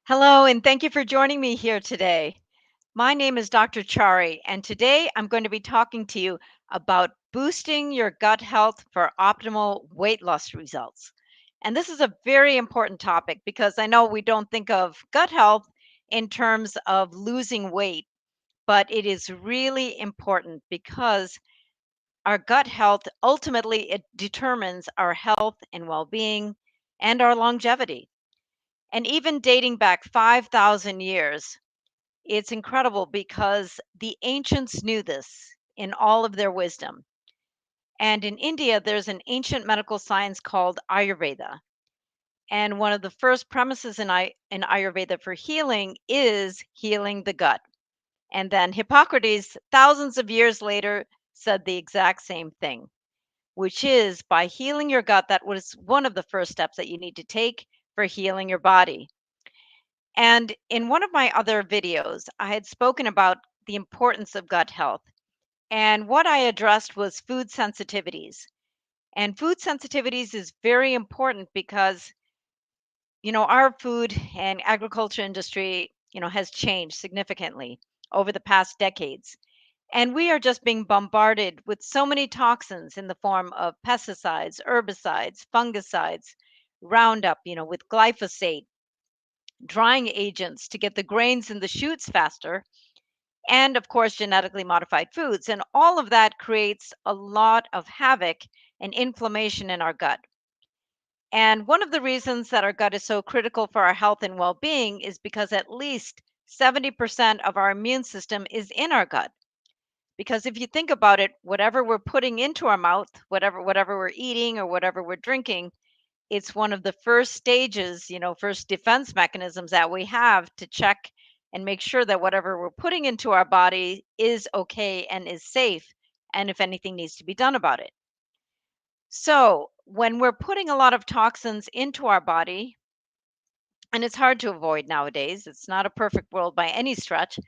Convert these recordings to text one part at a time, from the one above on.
Hello, and thank you for joining me here today. My name is Dr. Chari, and today I'm going to be talking to you about boosting your gut health for optimal weight loss results. And this is a very important topic because I know we don't think of gut health in terms of losing weight, but it is really important because our gut health ultimately it determines our health and well-being and our longevity. And even dating back 5,000 years, it's incredible because the ancients knew this in all of their wisdom. And in India, there's an ancient medical science called Ayurveda. And one of the first premises in Ayurveda for healing is healing the gut. And then Hippocrates, thousands of years later, said the exact same thing, which is by healing your gut, that was one of the first steps that you need to take for healing your body. And in one of my other videos, I had spoken about the importance of gut health. And what I addressed was food sensitivities. And food sensitivities is very important because, our food and agriculture industry, has changed significantly over the past decades. And we are just being bombarded with so many toxins in the form of pesticides, herbicides, fungicides, Roundup, with glyphosate, drying agents to get the grains in the shoots faster, and of course, genetically modified foods. And all of that creates a lot of havoc and inflammation in our gut. And one of the reasons that our gut is so critical for our health and well being is because at least 70% of our immune system is in our gut. Because if you think about it, whatever we're putting into our mouth, whatever we're eating or whatever we're drinking, it's one of the first stages, first defense mechanisms that we have to check and make sure that whatever we're putting into our body is okay and is safe, and if anything needs to be done about it. So, when we're putting a lot of toxins into our body, and it's hard to avoid nowadays, it's not a perfect world by any stretch,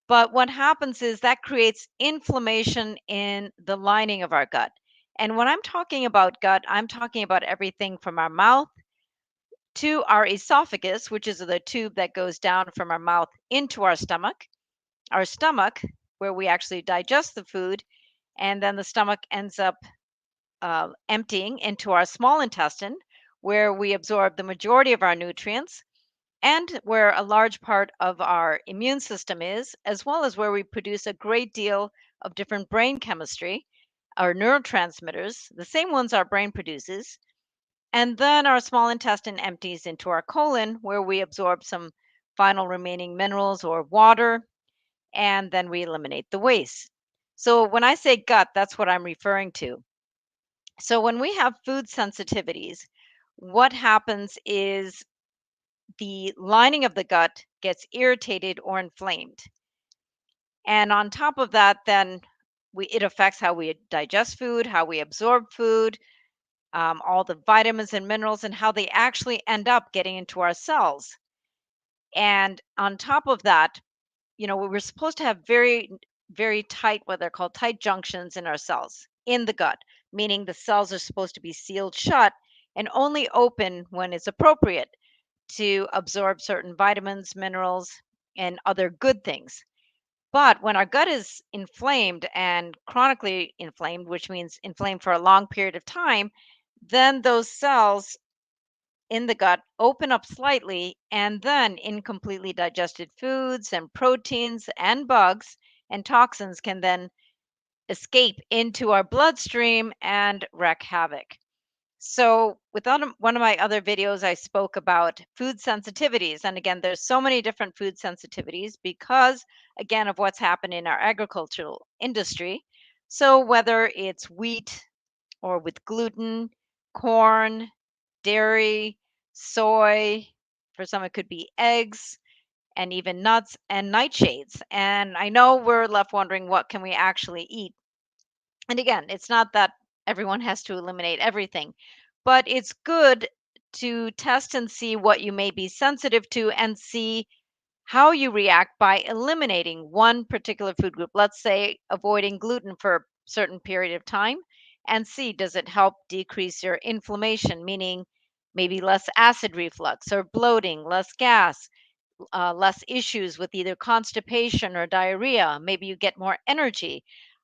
but what happens is that creates inflammation in the lining of our gut. And when I'm talking about gut, I'm talking about everything from our mouth to our esophagus, which is the tube that goes down from our mouth into our stomach, where we actually digest the food, and then the stomach ends up emptying into our small intestine, where we absorb the majority of our nutrients, and where a large part of our immune system is, as well as where we produce a great deal of different brain chemistry, our neurotransmitters, the same ones our brain produces, and then our small intestine empties into our colon, where we absorb some final remaining minerals or water, and then we eliminate the waste. So when I say gut, that's what I'm referring to. So when we have food sensitivities, what happens is the lining of the gut gets irritated or inflamed. And on top of that, then it affects how we digest food, how we absorb food, all the vitamins and minerals, and how they actually end up getting into our cells. And on top of that, we're supposed to have very, very tight, what they're called tight junctions in our cells in the gut, meaning the cells are supposed to be sealed shut and only open when it's appropriate to absorb certain vitamins, minerals, and other good things. But when our gut is inflamed and chronically inflamed, which means inflamed for a long period of time, then those cells in the gut open up slightly, and then incompletely digested foods and proteins and bugs and toxins can then escape into our bloodstream and wreak havoc. So, one of my other videos, I spoke about food sensitivities. And again, there's so many different food sensitivities because, again, of what's happened in our agricultural industry. So, whether it's wheat or with gluten, corn, dairy, soy, for some, it could be eggs and even nuts and nightshades. And I know we're left wondering, what can we actually eat? And again, it's not that everyone has to eliminate everything, but it's good to test and see what you may be sensitive to and see how you react by eliminating one particular food group. Let's say avoiding gluten for a certain period of time, and see, does it help decrease your inflammation, meaning maybe less acid reflux or bloating, less gas. less issues with either constipation or diarrhea. Maybe you get more energy.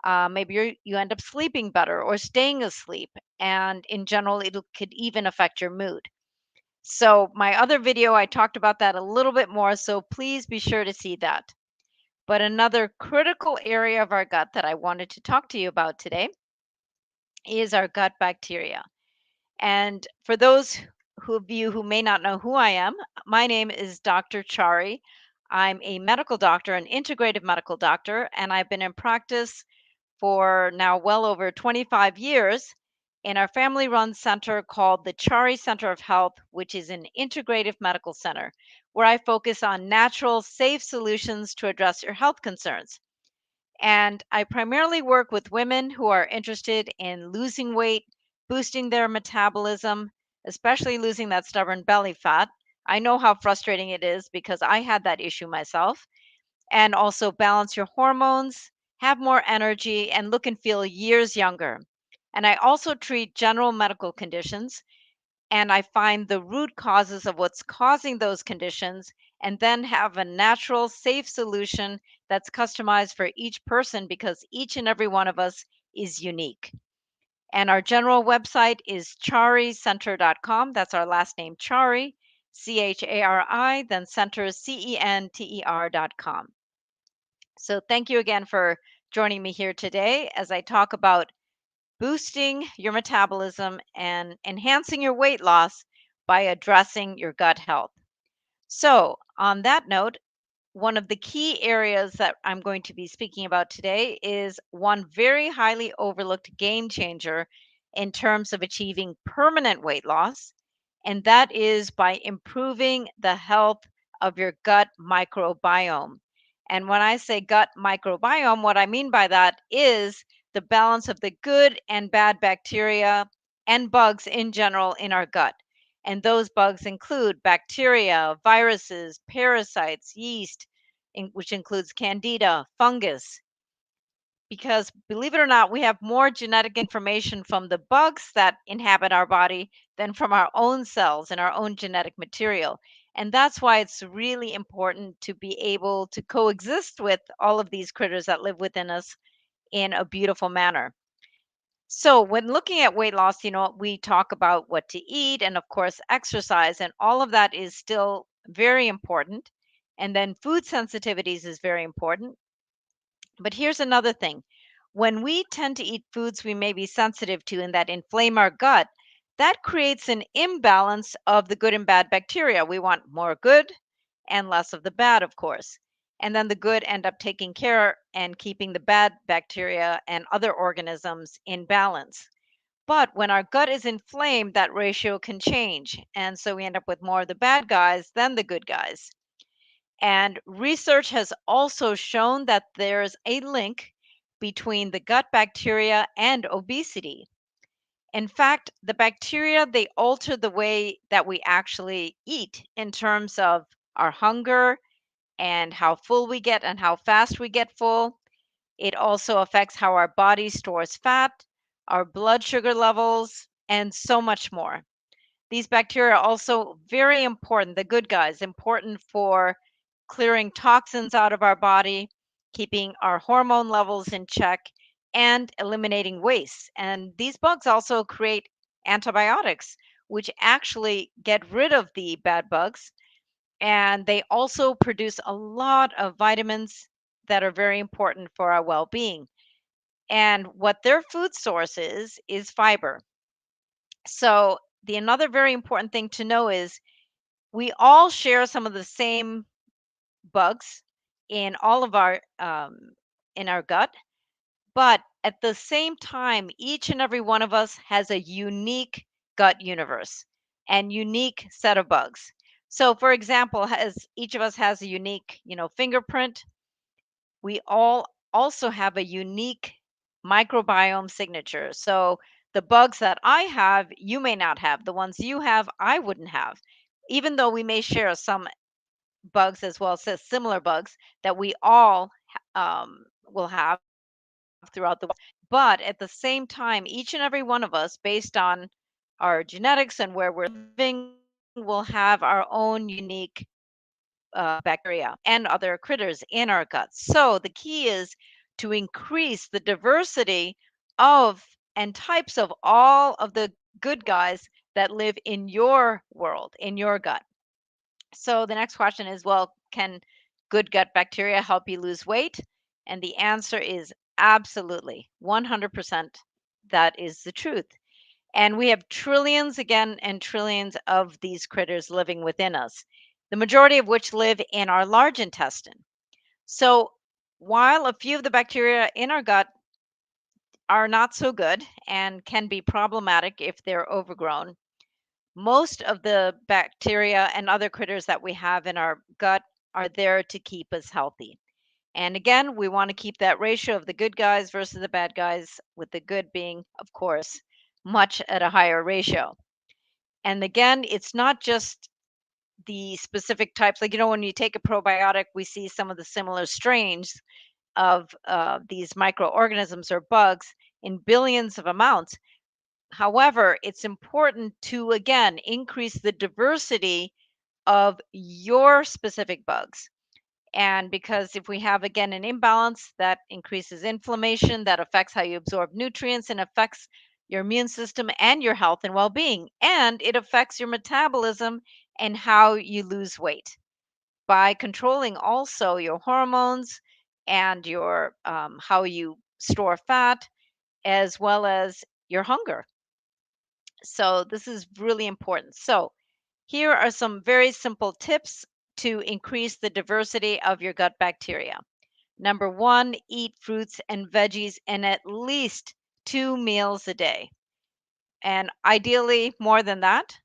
Maybe you end up sleeping better or staying asleep. And in general, it could even affect your mood. So, my other video, I talked about that a little bit more. So, please be sure to see that. But another critical area of our gut that I wanted to talk to you about today is our gut bacteria. And for those of you who may not know who I am, my name is Dr. Chari. I'm a medical doctor, an integrative medical doctor, and I've been in practice for now well over 25 years in our family run center called the Chari Center of Health, which is an integrative medical center where I focus on natural, safe solutions to address your health concerns. And I primarily work with women who are interested in losing weight, boosting their metabolism, especially losing that stubborn belly fat. I know how frustrating it is because I had that issue myself. And also balance your hormones, have more energy, and look and feel years younger. And I also treat general medical conditions, and I find the root causes of what's causing those conditions and then have a natural, safe solution that's customized for each person because each and every one of us is unique. And our general website is charicenter.com. That's our last name, Chari, Chari, then center, center.com. So thank you again for joining me here today as I talk about boosting your metabolism and enhancing your weight loss by addressing your gut health. So, on that note, one of the key areas that I'm going to be speaking about today is one very highly overlooked game changer in terms of achieving permanent weight loss, and that is by improving the health of your gut microbiome. And when I say gut microbiome, what I mean by that is the balance of the good and bad bacteria and bugs in general in our gut. And those bugs include bacteria, viruses, parasites, yeast, which includes candida, fungus. Because believe it or not, we have more genetic information from the bugs that inhabit our body than from our own cells and our own genetic material. And that's why it's really important to be able to coexist with all of these critters that live within us in a beautiful manner. So, when looking at weight loss, we talk about what to eat and, of course, exercise, and all of that is still very important. And then food sensitivities is very important. But here's another thing. When we tend to eat foods we may be sensitive to and that inflame our gut, that creates an imbalance of the good and bad bacteria. We want more good and less of the bad, of course. And then the good end up taking care and keeping the bad bacteria and other organisms in balance. But when our gut is inflamed, that ratio can change. And so we end up with more of the bad guys than the good guys. And research has also shown that there's a link between the gut bacteria and obesity. In fact, the bacteria, they alter the way that we actually eat in terms of our hunger and how full we get and how fast we get full. It also affects how our body stores fat, our blood sugar levels, and so much more. These bacteria are also very important, the good guys, important for clearing toxins out of our body, keeping our hormone levels in check, and eliminating waste. And these bugs also create antibiotics, which actually get rid of the bad bugs. And they also produce a lot of vitamins that are very important for our well being. And what their food source is fiber. So, the another very important thing to know is we all share some of the same bugs in all of our in our gut, but at the same time, each and every one of us has a unique gut universe and unique set of bugs. So, for example, as each of us has a unique, fingerprint, we all also have a unique microbiome signature. So, the bugs that I have, you may not have. The ones you have, I wouldn't have. Even though we may share some bugs as well, says similar bugs that we all will have throughout the world. But at the same time, each and every one of us, based on our genetics and where we're living, will have our own unique bacteria and other critters in our guts. So the key is to increase the diversity of and types of all of the good guys that live in your world, in your gut. So the next question is, well, can good gut bacteria help you lose weight? And the answer is absolutely, 100%. That is the truth. And we have trillions again and trillions of these critters living within us, the majority of which live in our large intestine. So while a few of the bacteria in our gut are not so good and can be problematic if they're overgrown, most of the bacteria and other critters that we have in our gut are there to keep us healthy. And again, we want to keep that ratio of the good guys versus the bad guys, with the good being, of course, much at a higher ratio. And again, it's not just the specific types. Like, when you take a probiotic, we see some of the similar strains of these microorganisms or bugs in billions of amounts. However, it's important to, again, increase the diversity of your specific bugs. And because if we have, again, an imbalance, that increases inflammation, that affects how you absorb nutrients and affects your immune system and your health and well being. And it affects your metabolism and how you lose weight by controlling also your hormones and your how you store fat, as well as your hunger. So, this is really important. So, here are some very simple tips to increase the diversity of your gut bacteria. Number one, eat fruits and veggies in at least 2 meals a day, and ideally more than that.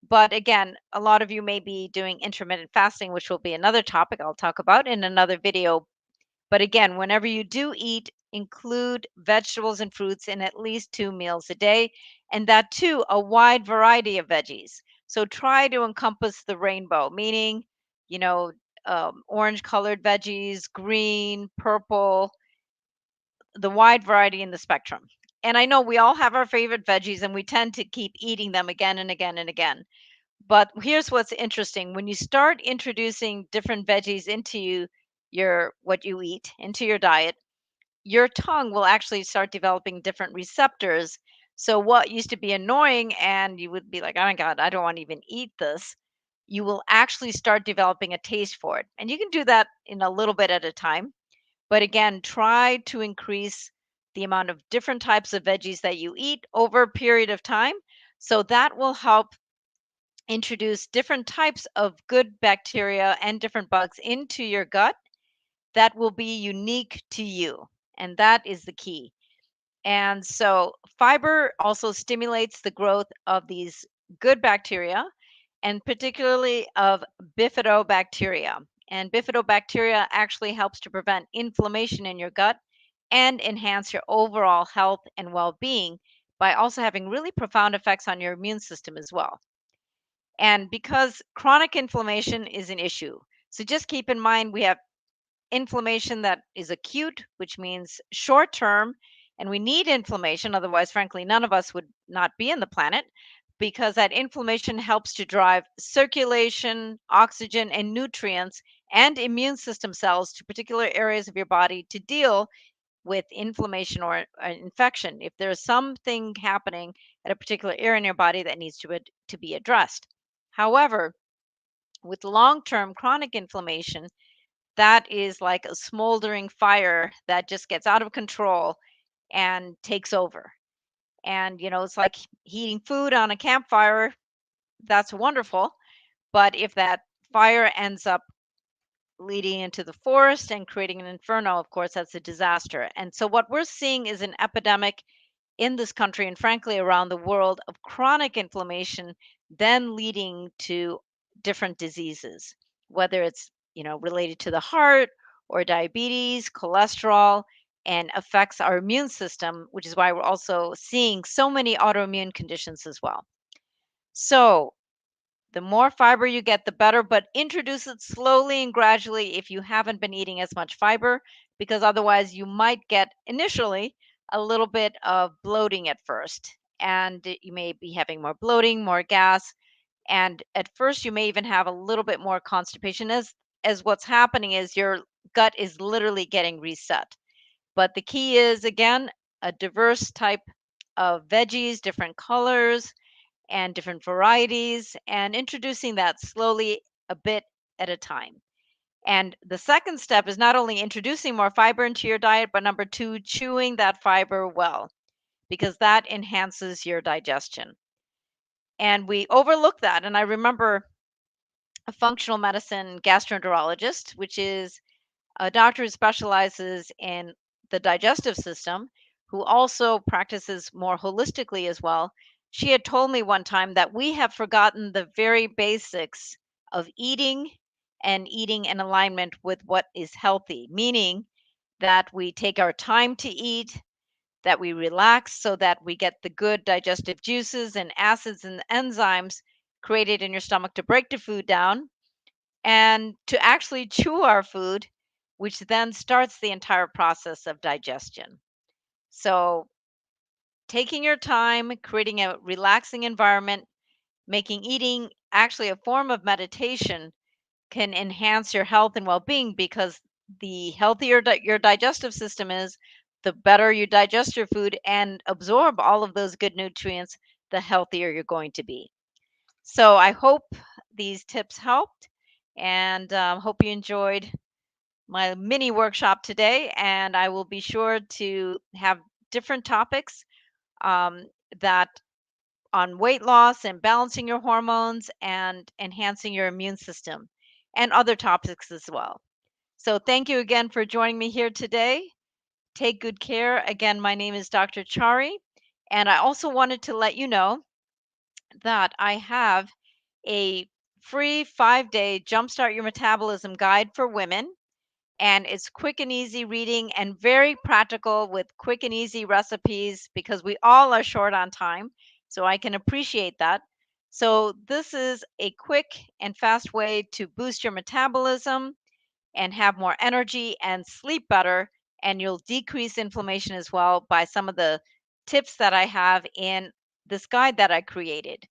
But again, a lot of you may be doing intermittent fasting, which will be another topic I'll talk about in another video. But again, whenever you do eat, include vegetables and fruits in at least 2 meals a day, and that too, a wide variety of veggies. So try to encompass the rainbow, meaning, you know, orange colored veggies, green, purple, the wide variety in the spectrum. And I know we all have our favorite veggies and we tend to keep eating them again and again and again. But here's what's interesting. When you start introducing different veggies into your what you eat, into your diet, your tongue will actually start developing different receptors. So what used to be annoying and you would be like, "Oh my god, I don't want to even eat this." You will actually start developing a taste for it. And you can do that in a little bit at a time. But again, try to increase the amount of different types of veggies that you eat over a period of time. So that will help introduce different types of good bacteria and different bugs into your gut that will be unique to you. And that is the key. And so, fiber also stimulates the growth of these good bacteria, and particularly of bifidobacteria. And bifidobacteria actually helps to prevent inflammation in your gut and enhance your overall health and well being by also having really profound effects on your immune system as well. And because chronic inflammation is an issue, so just keep in mind we have inflammation that is acute, which means short term, and we need inflammation. Otherwise, frankly, none of us would not be in the planet, because that inflammation helps to drive circulation, oxygen, and nutrients and immune system cells to particular areas of your body to deal with inflammation or infection. If there's something happening at a particular area in your body that needs to be addressed. However, with long term chronic inflammation, that is like a smoldering fire that just gets out of control and takes over. And, it's like heating food on a campfire. That's wonderful. But if that fire ends up leading into the forest and creating an inferno, of course, that's a disaster. And so, what we're seeing is an epidemic in this country and, frankly, around the world of chronic inflammation, then leading to different diseases, whether it's, related to the heart or diabetes, cholesterol, and affects our immune system, which is why we're also seeing so many autoimmune conditions as well. So, the more fiber you get, the better, but introduce it slowly and gradually if you haven't been eating as much fiber, because otherwise you might get initially a little bit of bloating at first. And you may be having more bloating, more gas. And at first, you may even have a little bit more constipation as as what's happening is your gut is literally getting reset. But the key is, again, a diverse type of veggies, different colors, and different varieties, and introducing that slowly a bit at a time. And the second step is not only introducing more fiber into your diet, but number two, chewing that fiber well, because that enhances your digestion. And we overlook that. And I remember a functional medicine gastroenterologist, which is a doctor who specializes in the digestive system, who also practices more holistically as well. She had told me one time that we have forgotten the very basics of eating and eating in alignment with what is healthy, meaning that we take our time to eat, that we relax so that we get the good digestive juices and acids and enzymes created in your stomach to break the food down and to actually chew our food, which then starts the entire process of digestion. So, taking your time, creating a relaxing environment, making eating actually a form of meditation can enhance your health and well being because the healthier your digestive system is, the better you digest your food and absorb all of those good nutrients, the healthier you're going to be. So, I hope these tips helped and hope you enjoyed my mini workshop today, and I will be sure to have different topics um, that on weight loss and balancing your hormones and enhancing your immune system and other topics as well. So, thank you again for joining me here today. Take good care. Again, my name is Dr. Chari, and I also wanted to let you know that I have a free 5-day Jumpstart Your Metabolism guide for women, and it's quick and easy reading and very practical with quick and easy recipes because we all are short on time. So I can appreciate that. So, this is a quick and fast way to boost your metabolism and have more energy and sleep better. And you'll decrease inflammation as well by some of the tips that I have in this guide that I created.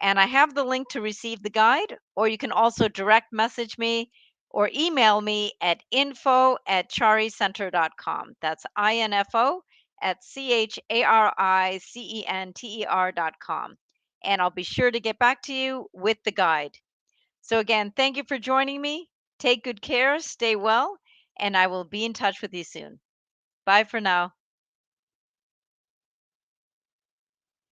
And I have the link to receive the guide, or you can also direct message me or email me at info@charicenter.com. That's info at charicenter.com. And I'll be sure to get back to you with the guide. So, again, thank you for joining me. Take good care, stay well, and I will be in touch with you soon. Bye for now.